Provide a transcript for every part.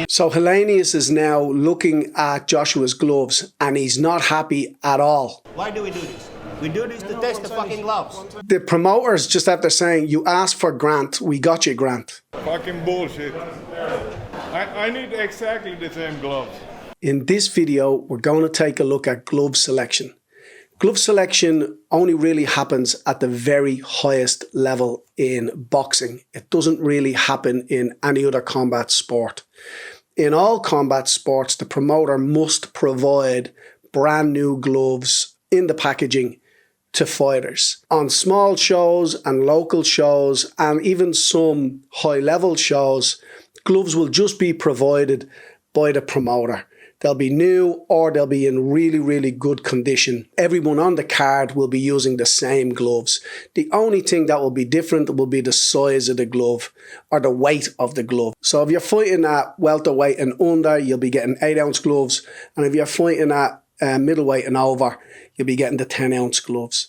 So Helenius is now looking at Joshua's gloves and he's not happy at all. Why do we do this? We do this to test the fucking gloves. The promoters just after saying, you asked for Grant, we got you Grant. Fucking bullshit. I need exactly the same gloves. In this video, we're going to take a look at glove selection. Glove selection only really happens at the very highest level in boxing. It doesn't really happen in any other combat sport. In all combat sports, the promoter must provide brand new gloves in the packaging to fighters. On small shows and local shows and even some high-level shows, gloves will just be provided by the promoter. They'll be new or they'll be in really, really good condition. Everyone on the card will be using the same gloves. The only thing that will be different will be the size of the glove or the weight of the glove. So if you're fighting at welterweight and under, you'll be getting 8-ounce gloves. And if you're fighting at middleweight and over, you'll be getting the 10-ounce gloves.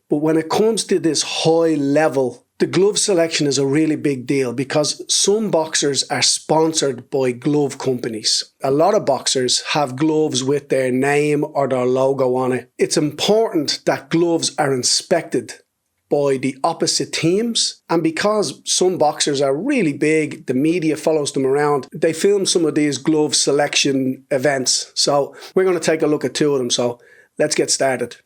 But when it comes to this high level, the glove selection is a really big deal because some boxers are sponsored by glove companies. A lot of boxers have gloves with their name or their logo on it. It's important that gloves are inspected by the opposite teams. And because some boxers are really big, the media follows them around, they film some of these glove selection events. So we're going to take a look at 2 of them. So let's get started.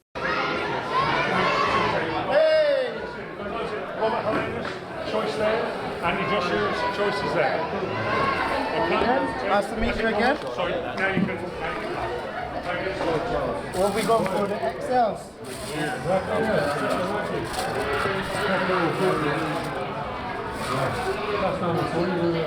Robert Helenius, choice there. Andy Joshua's choice is there. Nice to meet you again. Sorry, now you can. What have we gone for, the XLs?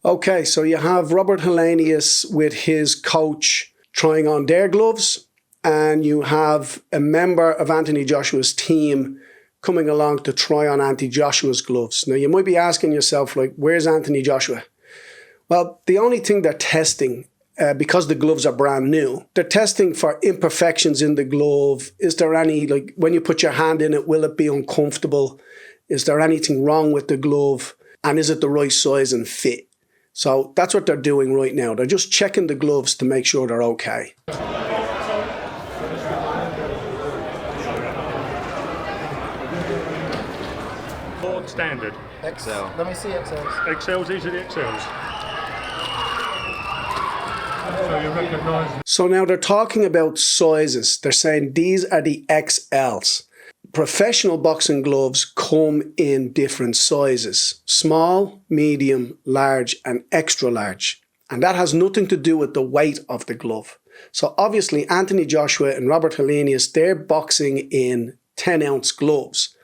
Okay, so you have Robert Helenius with his coach trying on their gloves, and you have a member of Anthony Joshua's team coming along to try on Anthony Joshua's gloves. Now, you might be asking yourself, like, where's Anthony Joshua? Well, the only thing they're testing, because the gloves are brand new, they're testing for imperfections in the glove. Is there any, like, when you put your hand in it, will it be uncomfortable? Is there anything wrong with the glove? And is it the right size and fit? So that's what they're doing right now. They're just checking the gloves to make sure they're okay. Standard. XL. Let me see XLs. XLs, these are the XLs. So you recognise. So now they're talking about sizes. They're saying these are the XLs. Professional boxing gloves come in different sizes: small, medium, large, and extra large. And that has nothing to do with the weight of the glove. So obviously Anthony Joshua and Robert Helenius, they're boxing in 10-ounce gloves.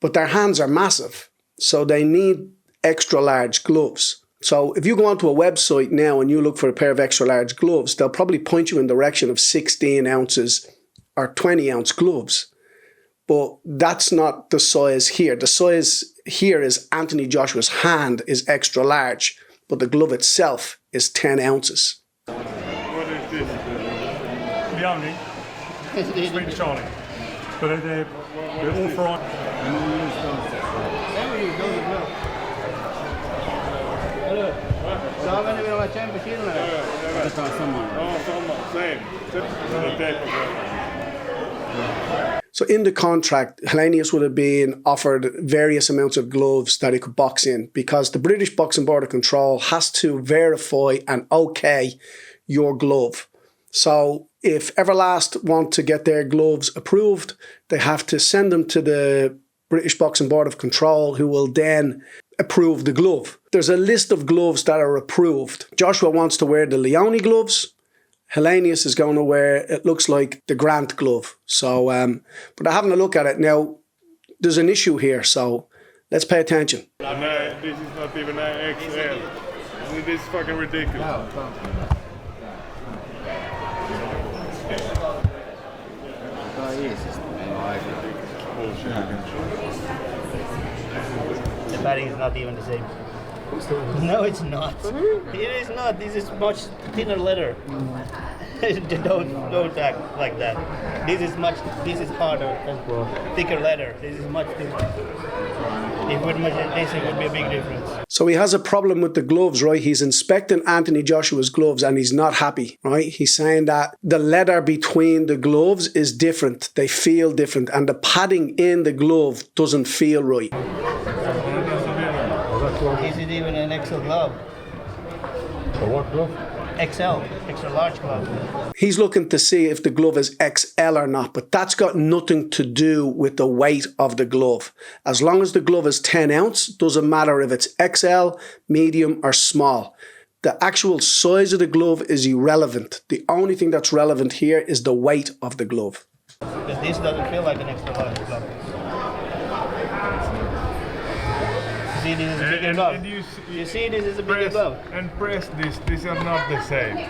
But their hands are massive, so they need extra large gloves. So if you go onto a website now and you look for a pair of extra large gloves, they'll probably point you in the direction of 16 ounces or 20-ounce gloves. But that's not the size here. The size here is Anthony Joshua's hand is extra large, but the glove itself is 10 ounces. What is this? Leone. Sweet Charlie. But they're all for. So in the contract, Helenius would have been offered various amounts of gloves that he could box in because the British Boxing Board of Control has to verify and okay your glove. So if Everlast want to get their gloves approved, they have to send them to the British Boxing Board of Control, who will then approve the glove. There's a list of gloves that are approved. Joshua wants to wear the Leone gloves. Helenius is going to wear, it looks like, the Grant glove. So, but having a look at it now, there's an issue here, so let's pay attention. This is not even an XL. This is fucking ridiculous. The padding is not even the same. No, it's not. It is not. This is much thinner leather. don't act like that. This is harder and thicker leather. This is much thicker. If we measure this, it would be a big difference. So he has a problem with the gloves, right? He's inspecting Anthony Joshua's gloves and he's not happy, right? He's saying that the leather between the gloves is different. They feel different and the padding in the glove doesn't feel right. Is it even an XL glove? So what glove? XL, extra large glove. He's looking to see if the glove is XL or not, but that's got nothing to do with the weight of the glove. As long as the glove is 10 ounce, doesn't matter if it's XL, medium or small. The actual size of the glove is irrelevant. The only thing that's relevant here is the weight of the glove. Because this doesn't feel like an extra large glove. See, this is a bigger glove. You see, this is a bigger glove. And press this. These are not the same. You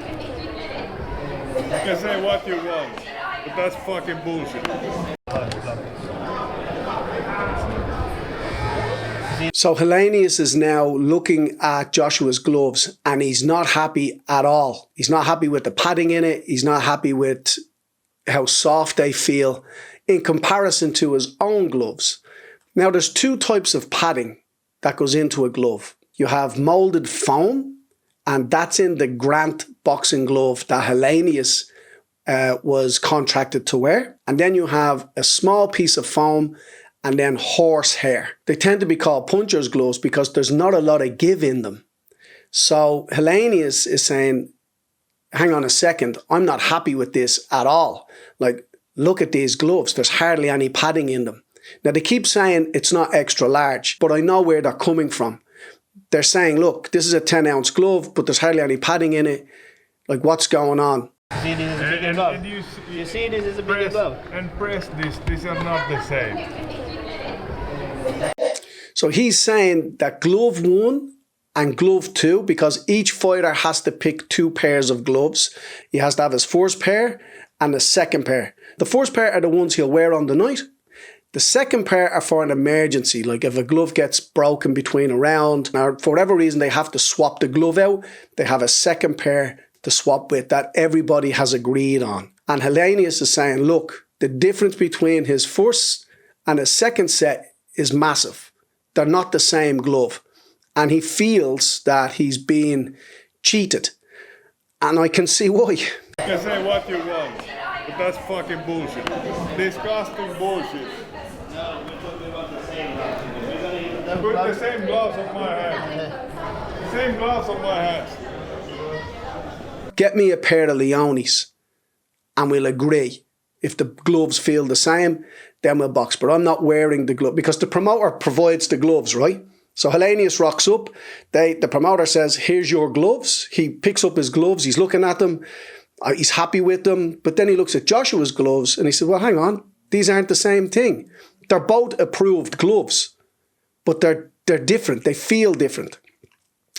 can say what you want, but that's fucking bullshit. So Helenius is now looking at Joshua's gloves and he's not happy at all. He's not happy with the padding in it. He's not happy with how soft they feel in comparison to his own gloves. Now there's two types of padding that goes into a glove. You have molded foam, and that's in the Grant boxing glove that Helenius was contracted to wear. And then you have a small piece of foam and then horsehair. They tend to be called puncher's gloves because there's not a lot of give in them. So Helenius is saying, hang on a second, I'm not happy with this at all. Like, look at these gloves. There's hardly any padding in them. Now, they keep saying it's not extra large, but I know where they're coming from. They're saying, look, this is a 10 ounce glove, but there's hardly any padding in it. Like, what's going on? See, this is a bigger glove. You see, this is a bigger glove. And press this. These are not the same. So he's saying that glove 1 and glove 2, because each fighter has to pick 2 pairs of gloves. He has to have his first pair and the second pair. The first pair are the ones he'll wear on the night. The second pair are for an emergency, like if a glove gets broken between a round, or for whatever reason they have to swap the glove out, they have a second pair to swap with that everybody has agreed on. And Helenius is saying, look, the difference between his first and his second set is massive. They're not the same glove. And he feels that he's being cheated. And I can see why. You can say what you want, but that's fucking bullshit. Disgusting bullshit. No, we're talking about the same glove. Put the same gloves on my hands. Same gloves on my hands. Get me a pair of Leonis and we'll agree. If the gloves feel the same, then we'll box. But I'm not wearing the glove because the promoter provides the gloves, right? So Helenius rocks up. The promoter says, here's your gloves. He picks up his gloves. He's looking at them. He's happy with them. But then he looks at Joshua's gloves and he said, well, hang on. These aren't the same thing. They're both approved gloves, but they're different. They feel different.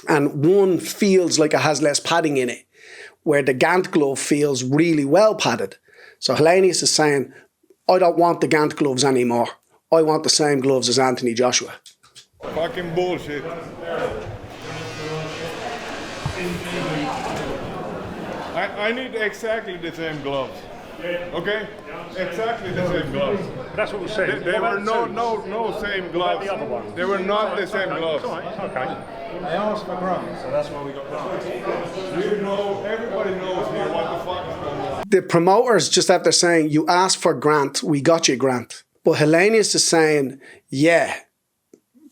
And one feels like it has less padding in it, where the Gant glove feels really well padded. So Helenius is saying, I don't want the Gant gloves anymore. I want the same gloves as Anthony Joshua. Fucking bullshit. I need exactly the same gloves. Okay? Exactly the same gloves. That's what we're saying. There were no same gloves. The other one? They were not the same gloves. Okay. I asked for grants, so that's why we got grants. You know, everybody knows here what the fuck is going on. The promoters, just after saying, you asked for Grant, we got you Grant. But Helenius is saying, yeah,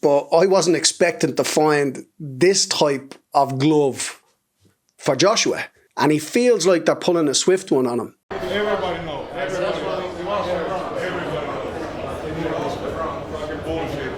but I wasn't expecting to find this type of glove for Joshua. And he feels like they're pulling a swift one on him. Everybody knows. Everybody knows. Everybody knows. Fucking bullshit.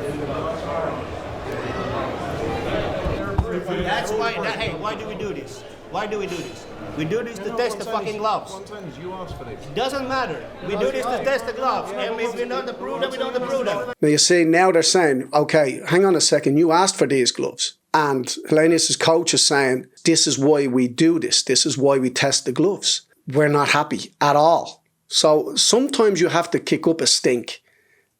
That's why, hey, why do we do this? Why do we do this? We do this to test the fucking gloves. You asked for this. Doesn't matter. We do this to test the gloves. And if we don't approve them, we don't approve them. Now you see, now they're saying, okay, hang on a second, you asked for these gloves. And Helenius' coach is saying, this is why we do this. This is why we test the gloves. We're not happy at all. So sometimes you have to kick up a stink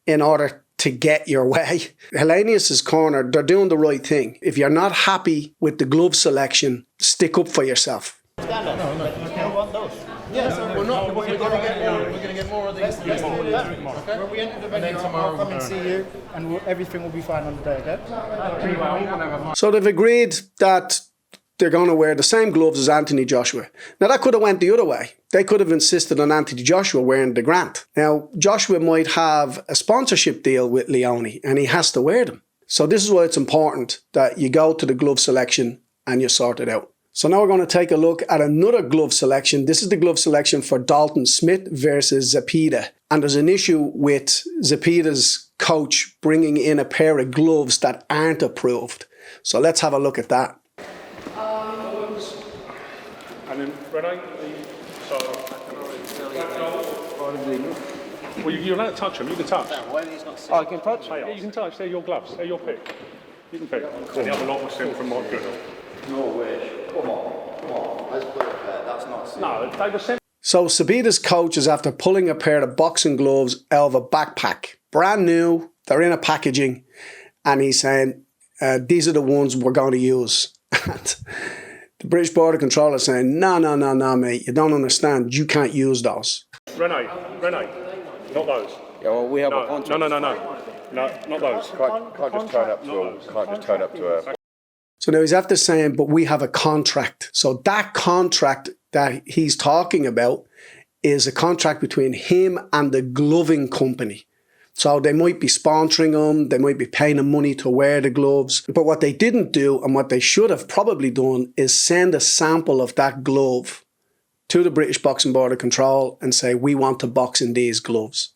in order to get your way. Helenius' corner, they're doing the right thing. If you're not happy with the glove selection, stick up for yourself. No, we still want those. We're not. We're going to get more. We're going to get more of these. Okay. When we enter the venue, I'll come and see you, and everything will be fine on the day, okay? So they've agreed that they're going to wear the same gloves as Anthony Joshua. Now that could have went the other way. They could have insisted on Anthony Joshua wearing the Grant. Now Joshua might have a sponsorship deal with Leone and he has to wear them. So this is why it's important that you go to the glove selection and you sort it out. So now we're going to take a look at another glove selection. This is the glove selection for Dalton Smith versus Zepeda. And there's an issue with Zepeda's coach bringing in a pair of gloves that aren't approved. So let's have a look at that. And then Renee, well, you're allowed to touch them. You can touch. Oh, you can touch. Yeah, you can touch. They're your gloves. They're your pick. You can pick. And the other lot was sent from Mike Goodall. No way. Come on. Let's put it there. That's not serious. No, they were sent. So Zepeda's coach is after pulling a pair of boxing gloves out of a backpack. Brand new. They're in a packaging. And he's saying, these are the ones we're going to use. And the British Border Controller is saying, no, mate. You don't understand. You can't use those. Renee, not those. Yeah, well, we have a contract. No, not those. Can't just turn up to a. So now he's after saying, but we have a contract. So that contract that he's talking about is a contract between him and the gloving company. So they might be sponsoring him, they might be paying him money to wear the gloves. But what they didn't do, and what they should have probably done, is send a sample of that glove to the British Boxing Border Control and say, we want to box in these gloves.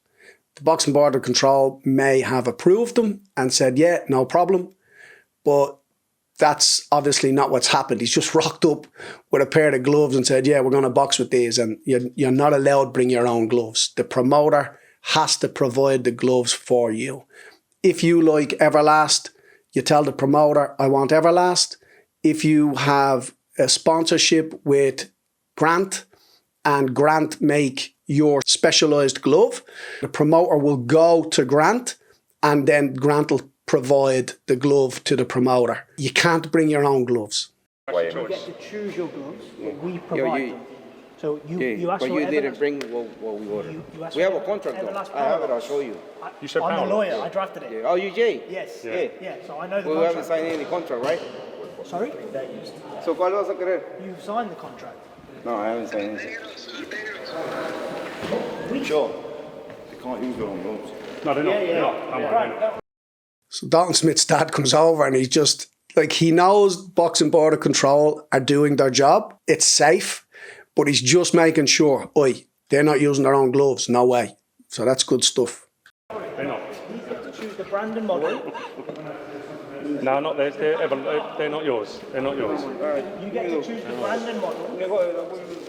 The Boxing Border Control may have approved them and said, yeah, no problem. But that's obviously not what's happened. He's just rocked up with a pair of gloves and said, yeah, we're going to box with these. And you're not allowed to bring your own gloves. The promoter has to provide the gloves for you. If you like Everlast, you tell the promoter, I want Everlast. If you have a sponsorship with Grant and Grant make your specialised glove, the promoter will go to Grant and then Grant will provide the glove to the promoter. You can't bring your own gloves. You get to choose your gloves, but we provide them. So you asked but for you didn't Everlast. bring what we ordered. You asked We have for a contract though. Everlast I have it, Power. I'll show you. You said I'm power. the lawyer, I drafted it. Yeah. Oh, you Jay? Yes. Yeah. So I know the We haven't contract. signed any contract, right? Sorry? So ¿cuál vas a querer? You've signed the contract. No, I haven't signed anything. Sure. They can't use their own gloves. No, they're not. They're not. They're not. So Dalton Smith's dad comes over and he's just, like, he knows Boxing Border Control are doing their job. It's safe, but he's just making sure, they're not using their own gloves. No way. So that's good stuff. They're not. You get to choose the brand and model. No, not theirs. They're not yours. They're not yours. You get to choose the brand and model.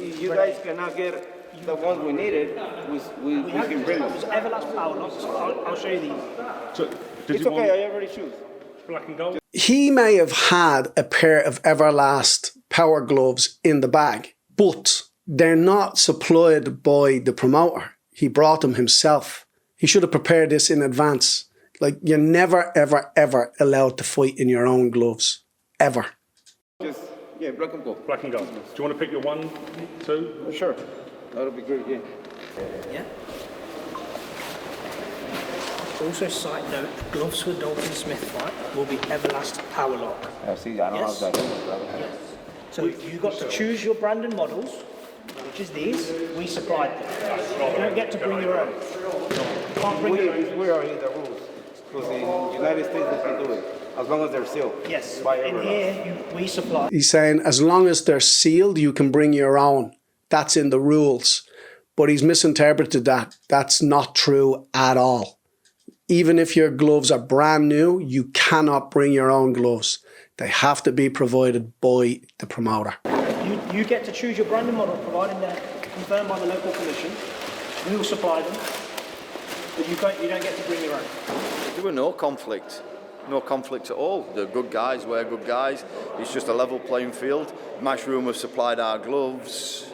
You guys cannot get the ones we needed. We can bring them. It's Everlast Power Locks. I'll show you these. So, did It's you okay, want I already choose. black and gold? He may have had a pair of Everlast power gloves in the bag, but they're not supplied by the promoter. He brought them himself. He should have prepared this in advance. Like, you're never, ever, ever allowed to fight in your own gloves. Ever. Just, black and gold. Black and gold. Do you want to pick your 1, 2? Sure. That'll be great, Yeah. Also, side note, gloves for Dalton Smith fight will be Everlast Power Lock. See, I don't Yes. have that. Yes. So you got to choose your brand and models, which is these. We supplied them. You don't get to bring your own. You can't bring your own. We already the rules. Because in the United States they can do it. As long as they're sealed. Yes. By In Everlast. here, we supply. He's saying as long as they're sealed, you can bring your own. That's in the rules. But he's misinterpreted that. That's not true at all. Even if your gloves are brand new, you cannot bring your own gloves. They have to be provided by the promoter. You get to choose your brand and model, providing they're confirmed by the local commission. We will supply them, but you don't get to bring your own. There were no conflict. No conflict at all. The good guys wear good guys. It's just a level playing field. Matchroom have supplied our gloves.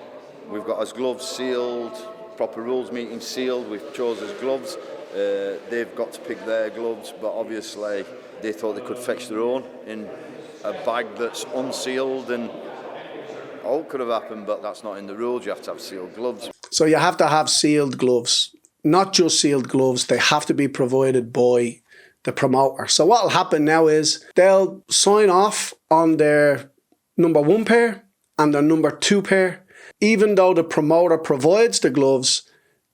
We've got our gloves sealed, proper rules meeting sealed. We've chose as gloves. They've got to pick their gloves, but obviously they thought they could fetch their own in a bag that's unsealed, and all could have happened, but that's not in the rules. You have to have sealed gloves. So you have to have sealed gloves. Not just sealed gloves, they have to be provided by the promoter. So what will happen now is they'll sign off on their number 1 pair and their number 2 pair. Even though the promoter provides the gloves,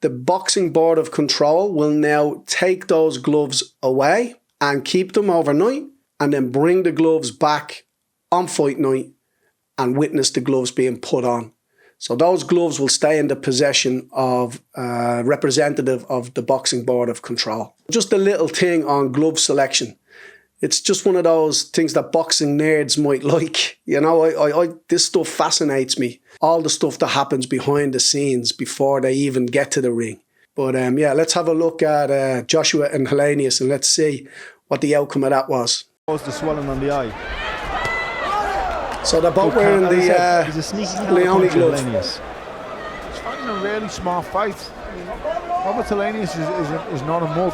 the Boxing Board of Control will now take those gloves away and keep them overnight, and then bring the gloves back on fight night and witness the gloves being put on. So those gloves will stay in the possession of a representative of the Boxing Board of Control. Just a little thing on glove selection. It's just one of those things that boxing nerds might like. You know, this stuff fascinates me. All the stuff that happens behind the scenes before they even get to the ring. But yeah, let's have a look at Joshua and Helenius and let's see what the outcome of that was. The swelling on the eye. So they're both wearing the Leone gloves. He's fighting a really small fight. Robert Helenius is not a mug.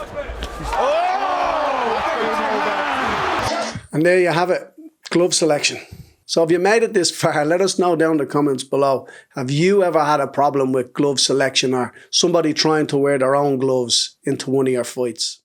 And there you have it, glove selection. So if you made it this far, let us know down in the comments below. Have you ever had a problem with glove selection or somebody trying to wear their own gloves into one of your fights?